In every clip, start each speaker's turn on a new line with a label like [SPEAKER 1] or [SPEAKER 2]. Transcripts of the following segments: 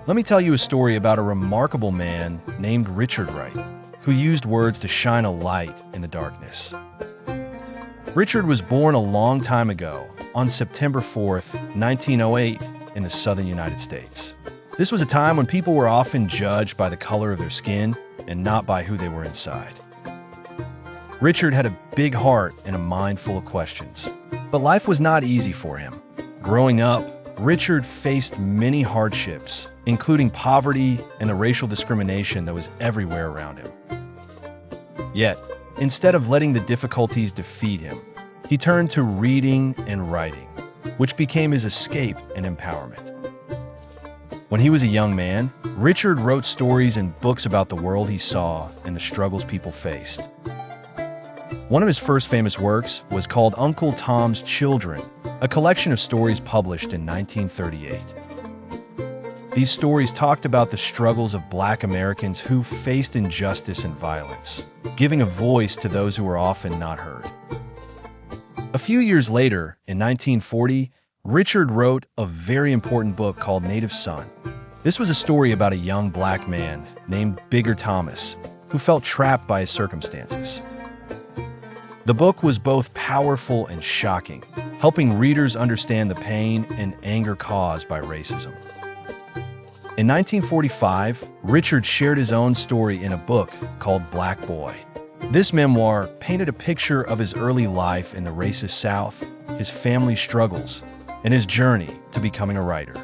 [SPEAKER 1] Let me tell you a story about a remarkable man named Richard Wright, who used words to shine a light in the darkness. Richard was born a long time ago, on September 4th, 1908, in the southern United States. This was a time when people were often judged by the color of their skin and not by who they were inside. Richard had a big heart and a mind full of questions, but life was not easy for him. Growing up, Richard faced many hardships, including poverty and the racial discrimination that was everywhere around him. Yet, instead of letting the difficulties defeat him, he turned to reading and writing, which became his escape and empowerment. When he was a young man, Richard wrote stories and books about the world he saw and the struggles people faced. One of his first famous works was called Uncle Tom's Children, a collection of stories published in 1938. These stories talked about the struggles of Black Americans who faced injustice and violence, giving a voice to those who were often not heard. A few years later, in 1940, Richard wrote a very important book called Native Son. This was a story about a young Black man named Bigger Thomas, who felt trapped by his circumstances. The book was both powerful and shocking, helping readers understand the pain and anger caused by racism. In 1945, Richard shared his own story in a book called Black Boy. This memoir painted a picture of his early life in the racist South, his family's struggles, and his journey to becoming a writer.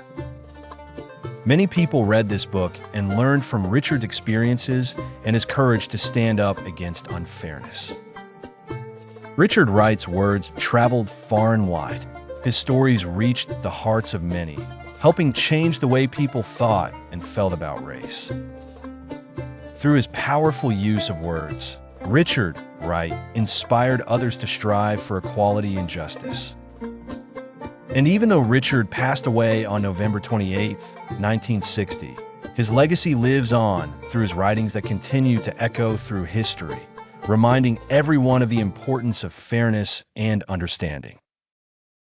[SPEAKER 1] Many people read this book and learned from Richard's experiences and his courage to stand up against unfairness. Richard Wright's words traveled far and wide. His stories reached the hearts of many, helping change the way people thought and felt about race. Through his powerful use of words, Richard Wright inspired others to strive for equality and justice. And even though Richard passed away on November 28, 1960, his legacy lives on through his writings that continue to echo through history, reminding everyone of the importance of fairness and understanding.